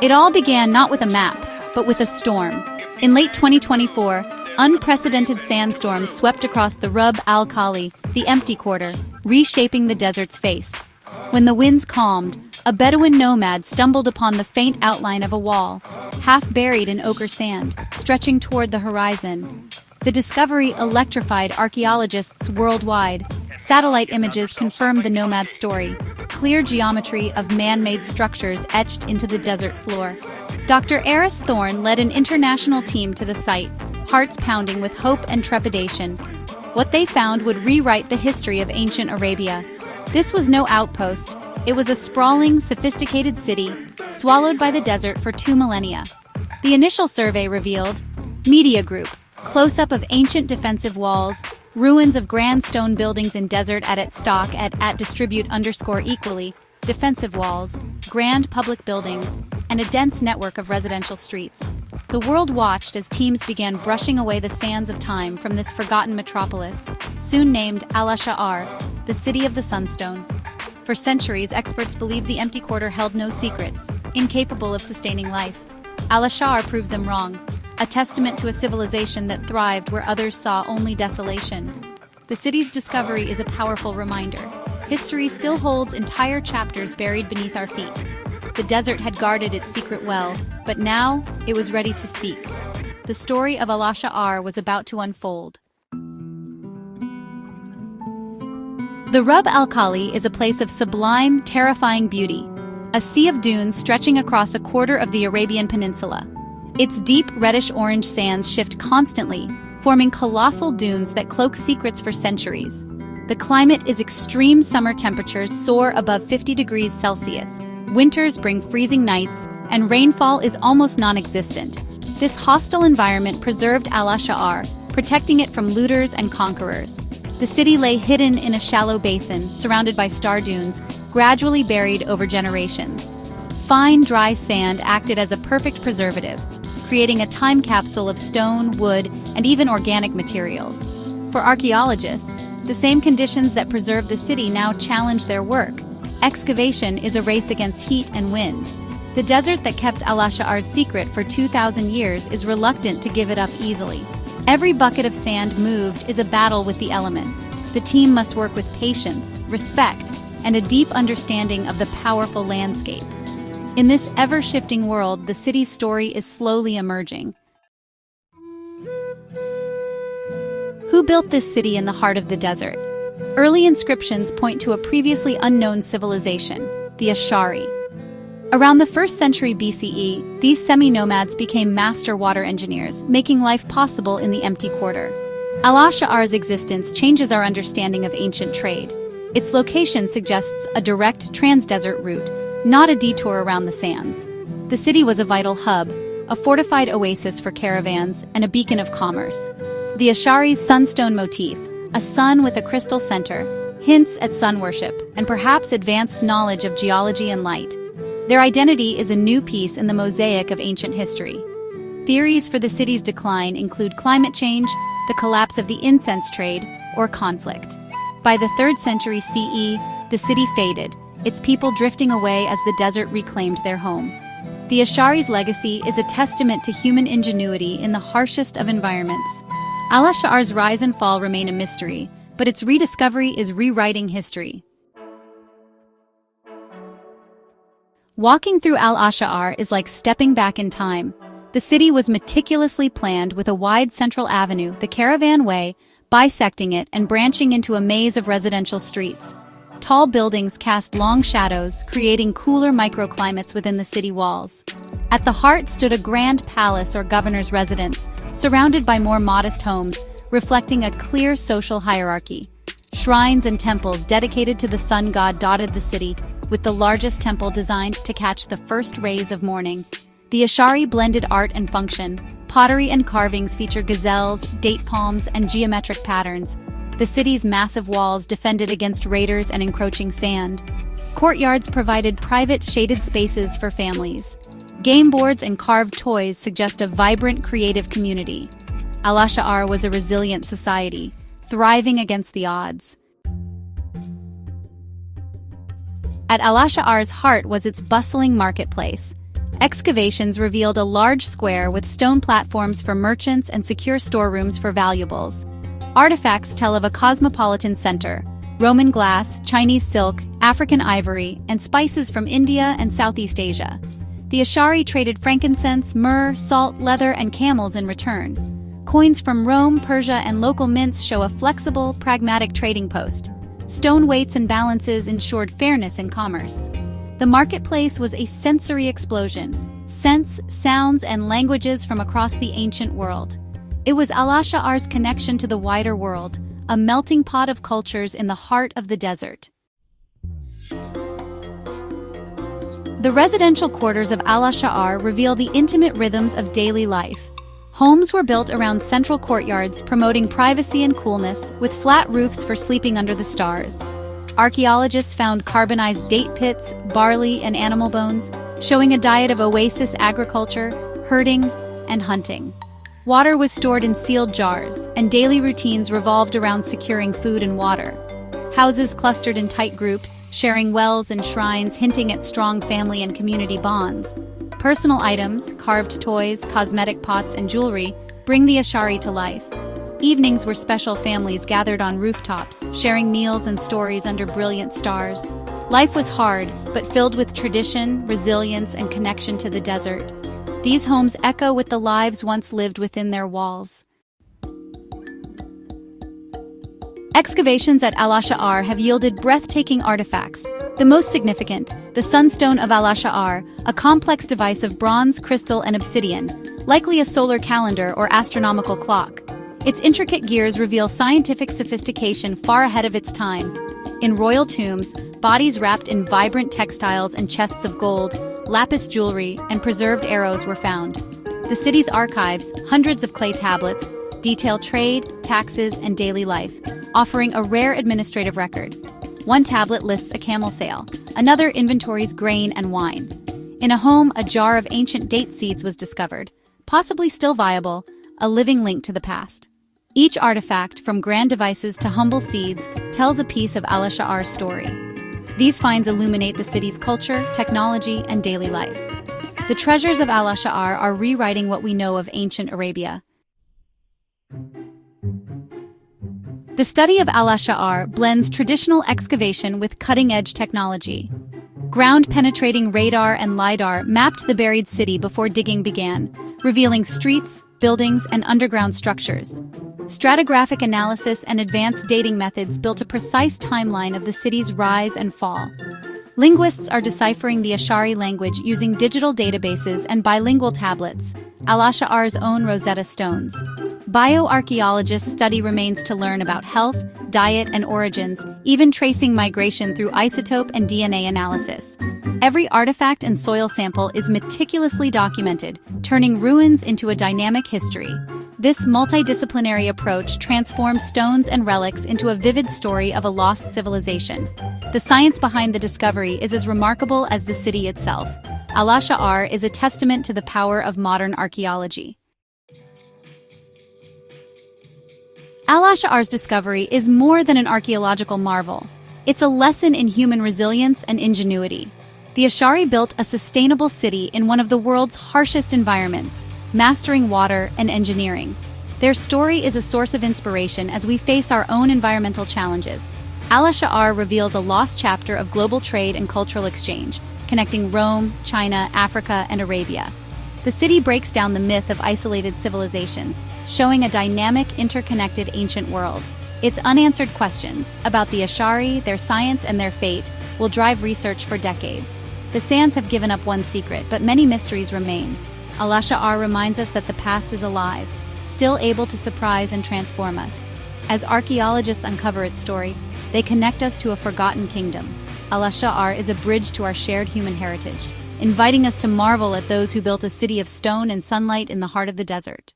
It all began not with a map, but with a storm. In late 2024, unprecedented sandstorms swept across the Rub al-Khali, the empty quarter, reshaping the desert's face. When the winds calmed, a Bedouin nomad stumbled upon the faint outline of a wall, half buried in ochre sand, stretching toward the horizon. The discovery electrified archaeologists worldwide. Satellite images confirmed the nomad's story, clear geometry of man-made structures etched into the desert floor. Dr. Eris Thorne led an international team to the site, hearts pounding with hope and trepidation. What they found would rewrite the history of ancient Arabia. This was no outpost. It was a sprawling, sophisticated city, swallowed by the desert for 2 millennia. The initial survey revealed Media Group, close-up of ancient defensive walls, ruins of grand stone buildings in desert at its stock at distribute_equally, defensive walls, grand public buildings, and a dense network of residential streets. The world watched as teams began brushing away the sands of time from this forgotten metropolis, soon named Al-Asha'ar, the city of the sunstone. For centuries, experts believed the empty quarter held no secrets, incapable of sustaining life. Al-Asha'ar proved them wrong, a testament to a civilization that thrived where others saw only desolation. The city's discovery is a powerful reminder. History still holds entire chapters buried beneath our feet. The desert had guarded its secret well, but now it was ready to speak. The story of Al-Asha'ar was about to unfold. The Rub al-Khali is a place of sublime, terrifying beauty, a sea of dunes stretching across a quarter of the Arabian Peninsula. Its deep reddish-orange sands shift constantly, forming colossal dunes that cloak secrets for centuries. The climate is extreme. Summer temperatures soar above 50 degrees Celsius. Winters bring freezing nights, and rainfall is almost non-existent. This hostile environment preserved Al-Asha'ar, protecting it from looters and conquerors. The city lay hidden in a shallow basin, surrounded by star dunes, gradually buried over generations. Fine, dry sand acted as a perfect preservative, creating a time capsule of stone, wood, and even organic materials. For archaeologists, the same conditions that preserved the city now challenge their work. Excavation is a race against heat and wind. The desert that kept Al-Asha'ar's secret for 2,000 years is reluctant to give it up easily. Every bucket of sand moved is a battle with the elements. The team must work with patience, respect, and a deep understanding of the powerful landscape. In this ever-shifting world, the city's story is slowly emerging. Who built this city in the heart of the desert? Early inscriptions point to a previously unknown civilization, the Ash'ari. Around the 1st century BCE, these semi-nomads became master water engineers, making life possible in the empty quarter. Al-Asha'ar's existence changes our understanding of ancient trade. Its location suggests a direct trans-desert route, not a detour around the sands. The city was a vital hub, a fortified oasis for caravans, and a beacon of commerce. The Ash'ari's sunstone motif, a sun with a crystal center, hints at sun worship and perhaps advanced knowledge of geology and light. Their identity is a new piece in the mosaic of ancient history. Theories for the city's decline include climate change, the collapse of the incense trade, or conflict. By the 3rd century CE, the city faded, its people drifting away as the desert reclaimed their home. The Ash'ari's legacy is a testament to human ingenuity in the harshest of environments. Al-Asha'ar's rise and fall remain a mystery, but its rediscovery is rewriting history. Walking through Al-Asha'ar is like stepping back in time. The city was meticulously planned with a wide central avenue, the Caravan Way, bisecting it and branching into a maze of residential streets. Tall buildings cast long shadows, creating cooler microclimates within the city walls. At the heart stood a grand palace or governor's residence, surrounded by more modest homes, reflecting a clear social hierarchy. Shrines and temples dedicated to the sun god dotted the city, with the largest temple designed to catch the first rays of morning. The Ash'ari blended art and function. Pottery and carvings feature gazelles, date palms, and geometric patterns. The city's massive walls defended against raiders and encroaching sand. Courtyards provided private shaded spaces for families. Game boards and carved toys suggest a vibrant, creative community. Al-Asha'ar was a resilient society, thriving against the odds. At Al-Asha'ar's heart was its bustling marketplace. Excavations revealed a large square with stone platforms for merchants and secure storerooms for valuables. Artifacts tell of a cosmopolitan center: Roman glass, Chinese silk, African ivory, and spices from India and Southeast Asia. The Ash'ari traded frankincense, myrrh, salt, leather, and camels in return. Coins from Rome, Persia, and local mints show a flexible, pragmatic trading post. Stone weights and balances ensured fairness in commerce. The marketplace was a sensory explosion: scents, sounds, and languages from across the ancient world. It was Al-Asha'ar's connection to the wider world, a melting pot of cultures in the heart of the desert. The residential quarters of Al-Asha'ar reveal the intimate rhythms of daily life. Homes were built around central courtyards, promoting privacy and coolness, with flat roofs for sleeping under the stars. Archaeologists found carbonized date pits, barley, and animal bones, showing a diet of Oasis agriculture, herding, and hunting. Water was stored in sealed jars, and daily routines revolved around securing food and water. Houses clustered in tight groups, sharing wells and shrines, hinting at strong family and community bonds. Personal items, carved toys, cosmetic pots, and jewelry bring the Ash'ari to life. Evenings were special families gathered on rooftops, sharing meals and stories under brilliant stars. Life was hard, but filled with tradition, resilience, and connection to the desert. These homes echo with the lives once lived within their walls. Excavations at Al-Asha'ar have yielded breathtaking artifacts. The most significant, the Sunstone of Al-Asha'ar, a complex device of bronze, crystal, and obsidian, likely a solar calendar or astronomical clock. Its intricate gears reveal scientific sophistication far ahead of its time. In royal tombs, bodies wrapped in vibrant textiles and chests of gold, lapis jewelry, and preserved arrows were found. The city's archives, hundreds of clay tablets, detail trade, taxes, and daily life, offering a rare administrative record. One tablet lists a camel sale, another inventories grain and wine. In a home, a jar of ancient date seeds was discovered, possibly still viable, a living link to the past. Each artifact, from grand devices to humble seeds, tells a piece of Al-Asha'ar's story. These finds illuminate the city's culture, technology, and daily life. The treasures of Al-Asha'ar are rewriting what we know of ancient Arabia. The study of Al-Asha'ar blends traditional excavation with cutting-edge technology. Ground-penetrating radar and LiDAR mapped the buried city before digging began, revealing streets, buildings, and underground structures. Stratigraphic analysis and advanced dating methods built a precise timeline of the city's rise and fall. Linguists are deciphering the Ash'ari language using digital databases and bilingual tablets, Al-Asha'ar's own Rosetta Stones. Bioarchaeologists study remains to learn about health, diet, and origins, even tracing migration through isotope and DNA analysis. Every artifact and soil sample is meticulously documented, turning ruins into a dynamic history. This multidisciplinary approach transforms stones and relics into a vivid story of a lost civilization. The science behind the discovery is as remarkable as the city itself. Al-Asha'ar is a testament to the power of modern archaeology. Al-Asha'ar's discovery is more than an archaeological marvel. It's a lesson in human resilience and ingenuity. The Ash'ari built a sustainable city in one of the world's harshest environments, mastering water and engineering. Their story is a source of inspiration as we face our own environmental challenges. Al-Asha'ar reveals a lost chapter of global trade and cultural exchange, connecting Rome, China, Africa, and Arabia. The city breaks down the myth of isolated civilizations, showing a dynamic, interconnected ancient world. Its unanswered questions about the Ash'ari, their science, and their fate will drive research for decades. The sands have given up one secret, but many mysteries remain. Al-Asha'ar reminds us that the past is alive, still able to surprise and transform us. As archaeologists uncover its story, they connect us to a forgotten kingdom. Al-Asha'ar is a bridge to our shared human heritage, inviting us to marvel at those who built a city of stone and sunlight in the heart of the desert.